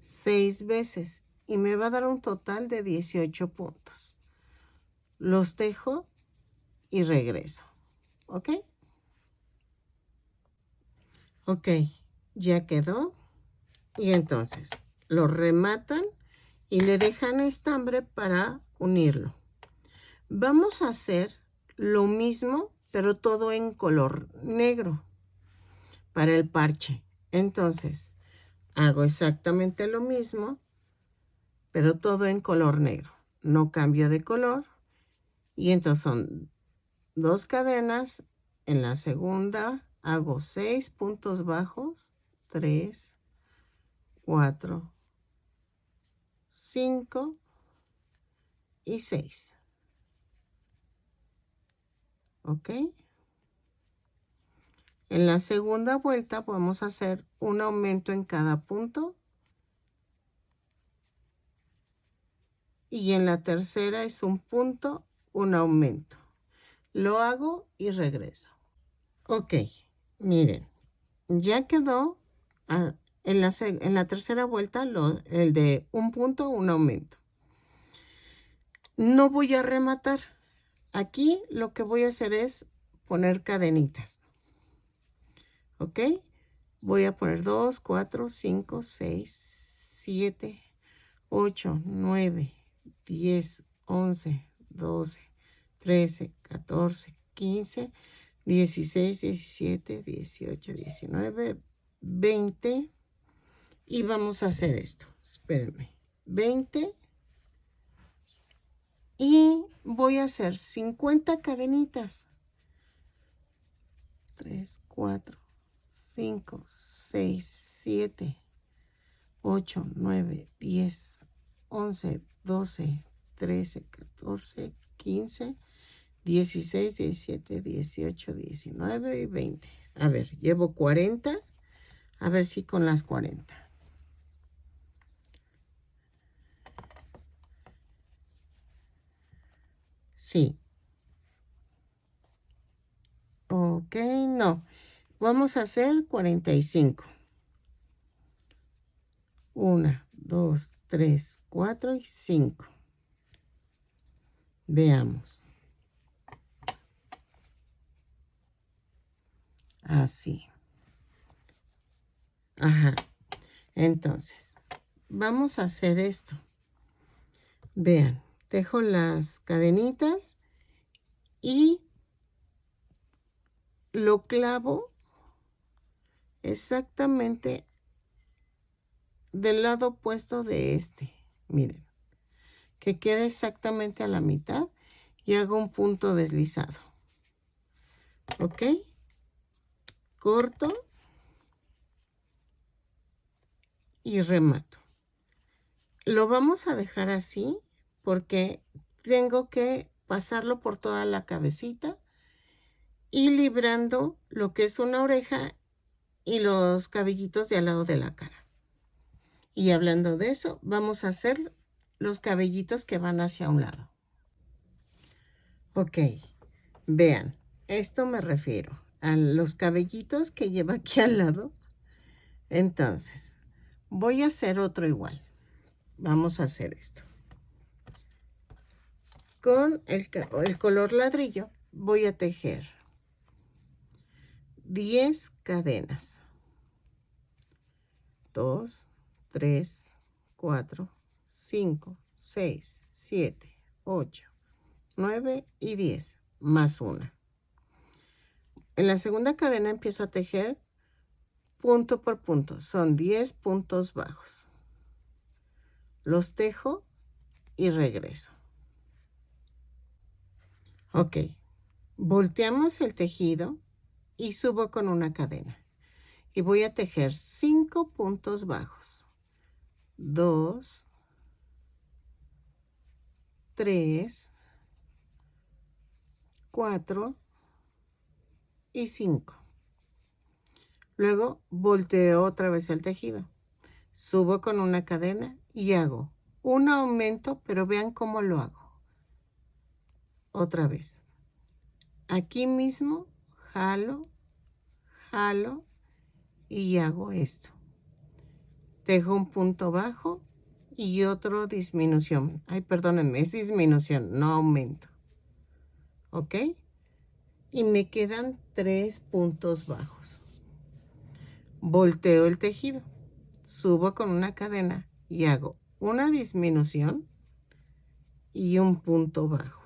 6 veces y me va a dar un total de 18 puntos. Los tejo y regreso. ¿Ok? Ok, ya quedó. Y entonces lo rematan y le dejan estambre para unirlo. Vamos a hacer lo mismo pero todo en color negro para el parche. Entonces, hago exactamente lo mismo, pero todo en color negro. No cambio de color. Y entonces son 2 cadenas. En la segunda hago 6 puntos bajos. 3, 4, 5 y 6. ¿Ok? En la segunda vuelta vamos a hacer un aumento en cada punto. Y en la tercera es un punto, un aumento. Lo hago y regreso. Ok, miren, ya quedó en la tercera vuelta el de un punto, un aumento. No voy a rematar. Aquí lo que voy a hacer es poner cadenitas. ¿Ok? Voy a poner 2, 4, 5, 6, 7, 8, 9, 10, 11, 12, 13, 14, 15, 16, 17, 18, 19, 20. Y vamos a hacer esto. Espérenme. 20. Y voy a hacer 50 cadenitas. 3, 4, 5, 6, 7, 8, 9, 10, 11, 12, 13, 14, 15, 16, 17, 18, 19 y 20. A ver, llevo 40. A ver si con las 40. Sí. Ok, no. Vamos a hacer 45. 1, 2, 3, 4 y 5. Veamos. Así. Ajá. Entonces, vamos a hacer esto. Vean, dejo las cadenitas y lo clavo exactamente del lado opuesto de este. Miren, que quede exactamente a la mitad y hago un punto deslizado. ¿Ok? Corto y remato. Lo vamos a dejar así porque tengo que pasarlo por toda la cabecita y librando lo que es una oreja y los cabellitos de al lado de la cara. Y hablando de eso, vamos a hacer los cabellitos que van hacia un lado. Ok, vean, esto me refiero a los cabellitos que lleva aquí al lado. Entonces, voy a hacer otro igual. Vamos a hacer esto. Con el color ladrillo voy a tejer 10 cadenas. 2, 3, 4, 5, 6, 7, 8, 9 y 10, más una. En la segunda cadena empiezo a tejer punto por punto. Son 10 puntos bajos. Los tejo y regreso. Ok. Volteamos el tejido y subo con una cadena. Y voy a tejer 5 puntos bajos. 2, 3, 4 y 5. Luego volteo otra vez el tejido. Subo con una cadena y hago un aumento, pero vean cómo lo hago. Otra vez. Aquí mismo jalo, jalo y hago esto. Tejo un punto bajo y otro disminución. Ay, perdónenme, es disminución, no aumento. ¿Ok? Y me quedan 3 puntos bajos. Volteo el tejido. Subo con una cadena y hago una disminución y un punto bajo.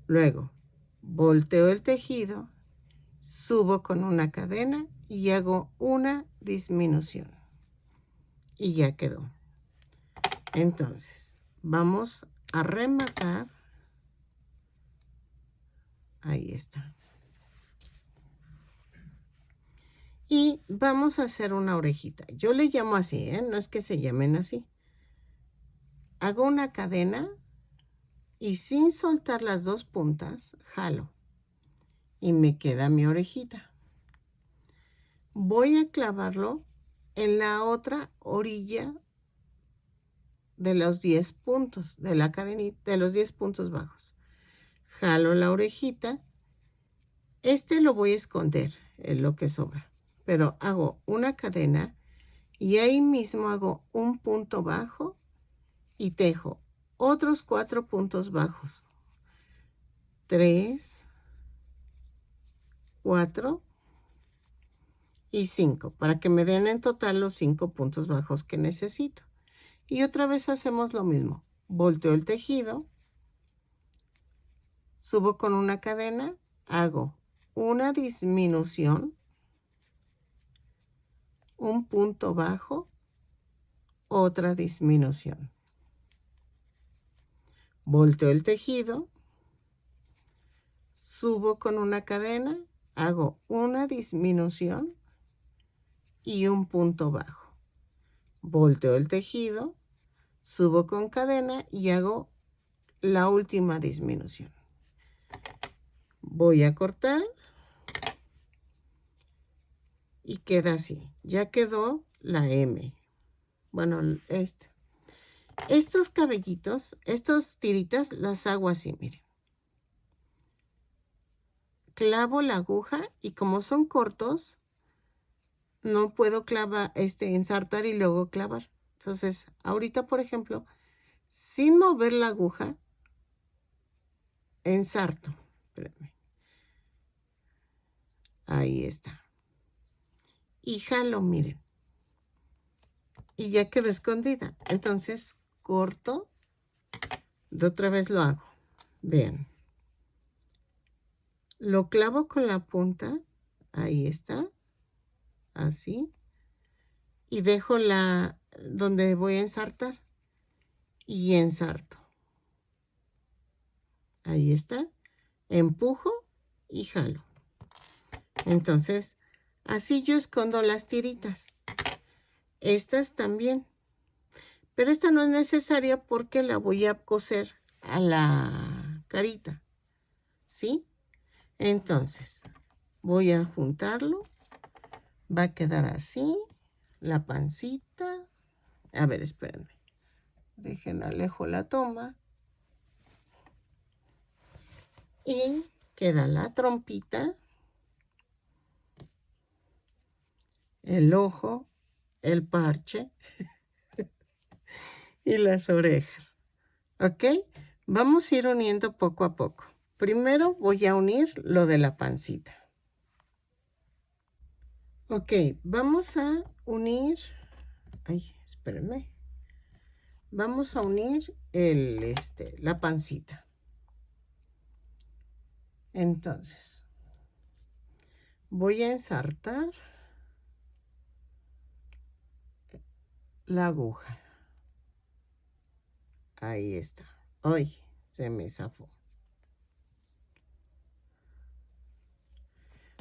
Luego volteo el tejido, subo con una cadena y hago una disminución. Y ya quedó. Entonces, vamos a rematar. Ahí está. Y vamos a hacer una orejita. Yo le llamo así, no es que se llamen así. Hago una cadena y sin soltar las dos puntas, jalo. Y me queda mi orejita. Voy a clavarlo en la otra orilla de los 10 puntos, de la cadenita, de los 10 puntos bajos. Jalo la orejita. Este lo voy a esconder, en lo que sobra. Pero hago una cadena y ahí mismo hago un punto bajo y tejo otros 4 puntos bajos. 3, 4 y 5, para que me den en total los 5 puntos bajos que necesito. Y otra vez hacemos lo mismo. Volteo el tejido, subo con una cadena, hago una disminución, un punto bajo, otra disminución. Volteo el tejido, subo con una cadena, hago una disminución y un punto bajo. Volteo el tejido, subo con cadena y hago la última disminución. Voy a cortar y queda así. Ya quedó la M. Bueno, estos cabellitos, estas tiritas las hago así, miren. Clavo la aguja y como son cortos, no puedo ensartar y luego clavar. Entonces, ahorita, por ejemplo, sin mover la aguja, ensarto. Espérenme. Ahí está. Y jalo, miren. Y ya quedó escondida. Entonces, corto. De otra vez lo hago. Vean. Lo clavo con la punta. Ahí está. Así. Y dejo donde voy a ensartar. Y ensarto. Ahí está. Empujo y jalo. Entonces, así yo escondo las tiritas. Estas también. Pero esta no es necesaria porque la voy a coser a la carita. ¿Sí? Entonces, voy a juntarlo. Va a quedar así. La pancita. A ver, espérenme. Dejen alejo la toma. Y queda la trompita. El ojo. El parche. Y las orejas. ¿Ok? Vamos a ir uniendo poco a poco. Primero voy a unir lo de la pancita. Ok, vamos a unir. Ay, espérenme. Vamos a unir la pancita. Entonces, voy a ensartar la aguja. Ahí está. Ay, se me zafó.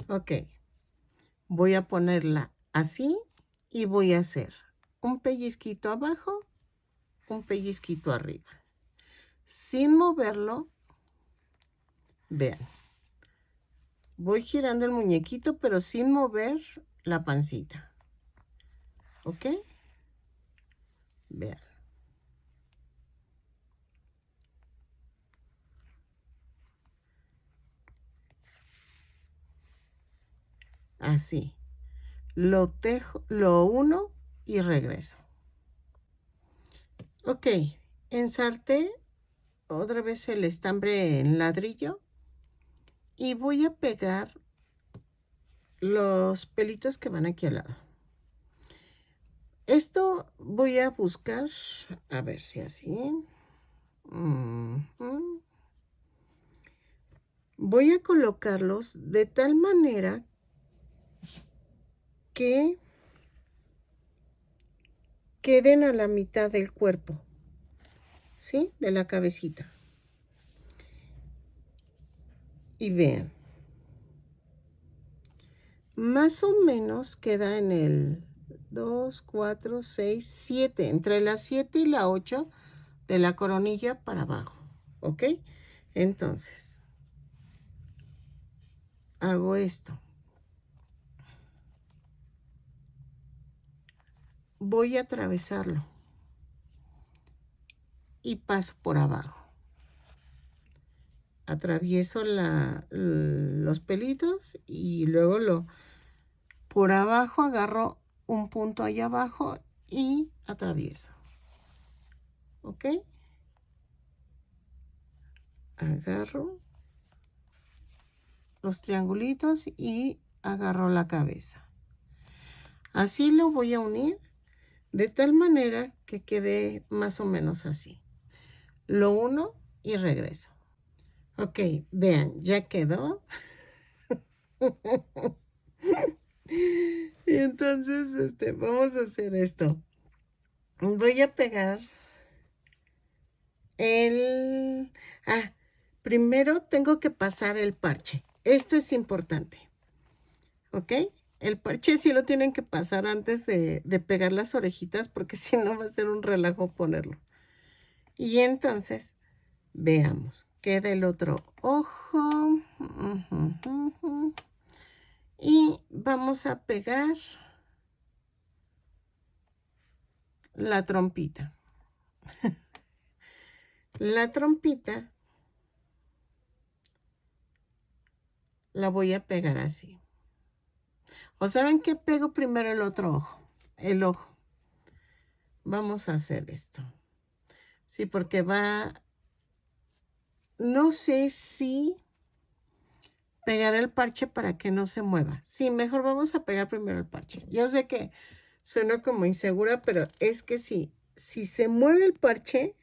Ok. Voy a ponerla así y voy a hacer un pellizquito abajo, un pellizquito arriba. Sin moverlo, vean. Voy girando el muñequito, pero sin mover la pancita. ¿Ok? Vean. Así. Lo tejo, lo uno y regreso. Ok. Ensarté otra vez el estambre en ladrillo y voy a pegar los pelitos que van aquí al lado. Esto voy a buscar, a ver si así. Voy a colocarlos de tal manera que queden a la mitad del cuerpo, ¿sí? De la cabecita. Y vean, más o menos queda en el 2, 4, 6, 7, entre la 7 y la 8 de la coronilla para abajo, ¿ok? Entonces, hago esto. Voy a atravesarlo y paso por abajo. Atravieso los pelitos y luego por abajo agarro un punto ahí abajo y atravieso. ¿Ok? Agarro los triangulitos y agarro la cabeza. Así lo voy a unir de tal manera que quede más o menos así. Lo uno y regreso. Ok, vean, ya quedó. Y entonces, vamos a hacer esto. Voy a pegar el... primero tengo que pasar el parche. Esto es importante. ¿Ok? El parche sí lo tienen que pasar antes de pegar las orejitas porque si no va a ser un relajo ponerlo. Y entonces, veamos. Queda el otro ojo. Y vamos a pegar la trompita. La trompita la voy a pegar así. ¿O saben qué? Pego primero el otro ojo. El ojo. Vamos a hacer esto. Sí, porque va... No sé si pegar el parche para que no se mueva. Sí, mejor vamos a pegar primero el parche. Yo sé que sueno como insegura, pero es que sí. Si se mueve el parche,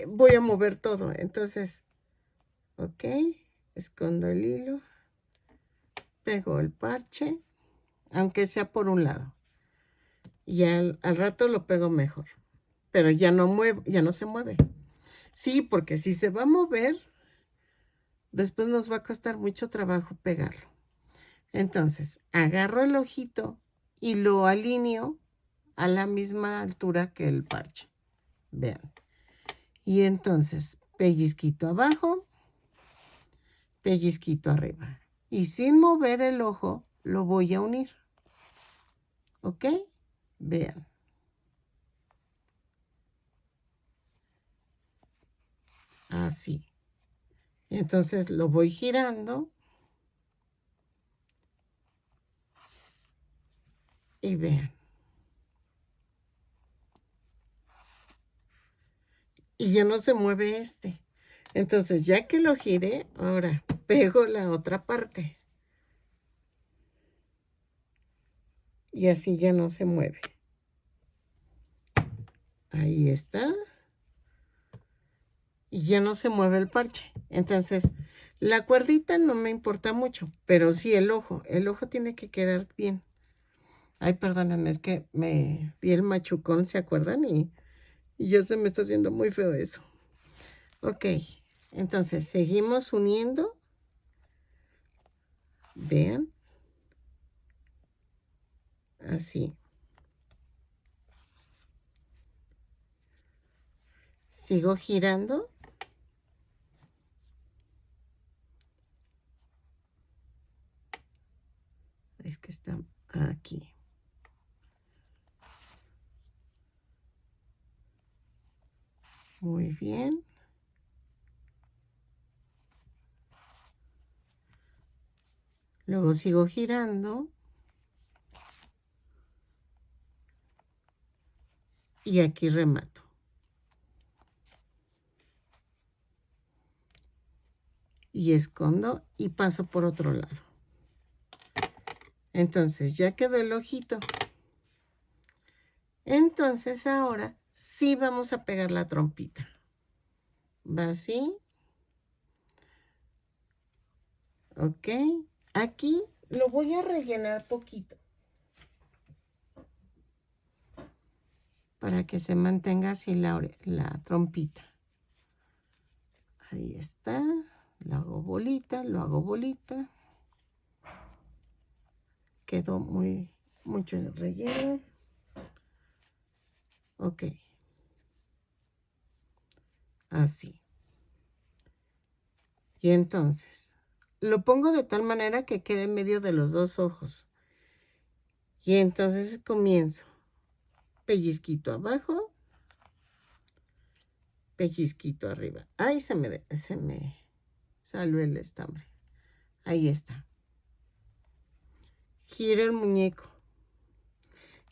voy a mover todo. Entonces, ok, escondo el hilo, pego el parche, aunque sea por un lado. Y al rato lo pego mejor. Pero ya no se mueve. Sí, porque si se va a mover, después nos va a costar mucho trabajo pegarlo. Entonces, agarro el ojito y lo alineo a la misma altura que el parche. Vean. Y entonces, pellizquito abajo, pellizquito arriba. Y sin mover el ojo, lo voy a unir. ¿Ok? Vean. Así. Entonces, lo voy girando. Y vean. Y ya no se mueve este. Entonces, ya que lo giré, ahora pego la otra parte. Y así ya no se mueve. Ahí está. Y ya no se mueve el parche. Entonces, la cuerdita no me importa mucho, pero sí el ojo. El ojo tiene que quedar bien. Ay, perdónenme, es que me di el machucón, ¿se acuerdan? Y ya se me está haciendo muy feo eso. Ok, entonces seguimos uniendo. Vean. Así. Sigo girando. Es que está aquí. Muy bien. Luego sigo girando. Y aquí remato. Y escondo y paso por otro lado. Entonces ya quedó el ojito. Entonces ahora sí vamos a pegar la trompita. Va así. Ok. Aquí lo voy a rellenar poquito. Para que se mantenga así la trompita. Ahí está. Lo hago bolita, lo hago bolita. Quedó mucho relleno. Ok. Así. Y entonces, lo pongo de tal manera que quede en medio de los dos ojos. Y entonces comienzo. Pellizquito abajo. Pellizquito arriba. Ay, se me salió el estambre. Ahí está. Giro el muñeco.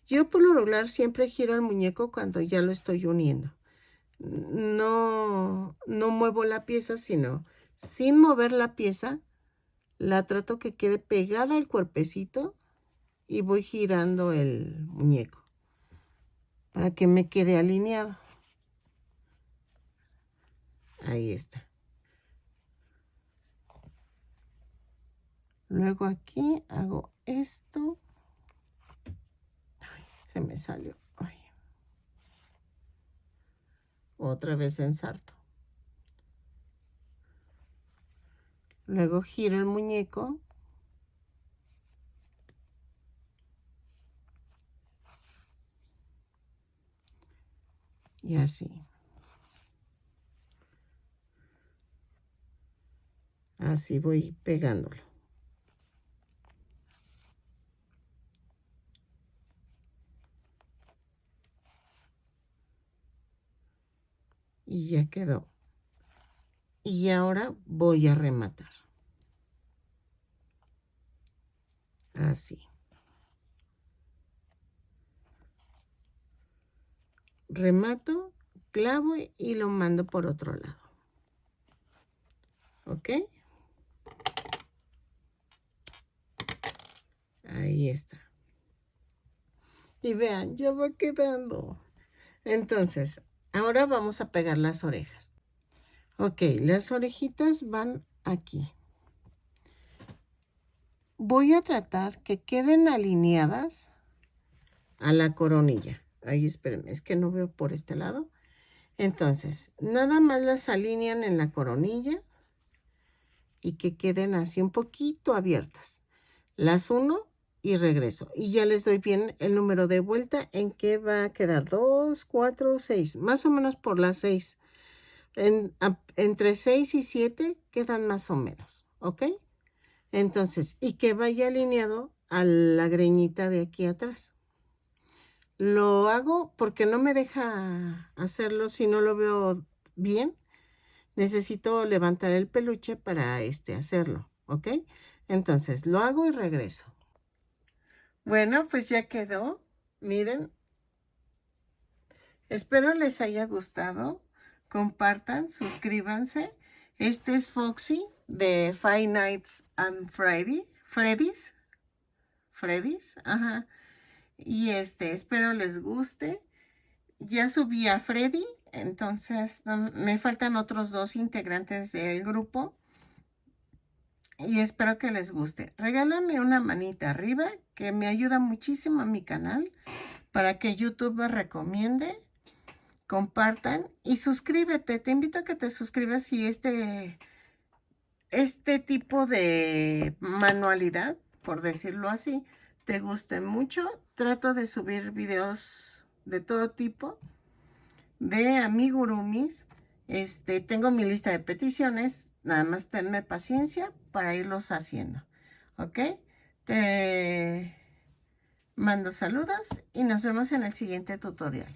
Yo por lo regular siempre giro el muñeco cuando ya lo estoy uniendo. No muevo la pieza, sino sin mover la pieza, la trato que quede pegada al cuerpecito y voy girando el muñeco para que me quede alineado. Ahí está. Luego aquí hago esto. Ay, se me salió. Ay. Otra vez ensarto. Luego giro el muñeco. Y así. Así voy pegándolo. Y ya quedó. Y ahora voy a rematar. Así. Remato, clavo y lo mando por otro lado. ¿Ok? Ahí está. Y vean, ya va quedando. Entonces, ahora vamos a pegar las orejas. Ok, las orejitas van aquí. Voy a tratar que queden alineadas a la coronilla. Ahí, espérenme, es que no veo por este lado. Entonces, nada más las alinean en la coronilla y que queden así un poquito abiertas. Las uno y regreso. Y ya les doy bien el número de vuelta en que va a quedar 2, 4, 6. Más o menos por las 6. Entre 6 y 7 quedan más o menos. ¿Ok? Entonces, y que vaya alineado a la greñita de aquí atrás. Lo hago porque no me deja hacerlo si no lo veo bien. Necesito levantar el peluche para hacerlo, ¿ok? Entonces, lo hago y regreso. Bueno, pues ya quedó. Miren. Espero les haya gustado. Compartan, suscríbanse. Este es Foxy de Five Nights at Freddy's. Ajá. Y espero les guste. Ya subí a Freddy, entonces me faltan otros 2 integrantes del grupo. Y espero que les guste. Regálame una manita arriba, que me ayuda muchísimo a mi canal, para que YouTube me recomiende. Compartan y suscríbete. Te invito a que te suscribas si este tipo de manualidad, por decirlo así, te guste mucho. Trato de subir videos de todo tipo de amigurumis. Tengo mi lista de peticiones. Nada más tenme paciencia para irlos haciendo. ¿Ok? Te mando saludos y nos vemos en el siguiente tutorial.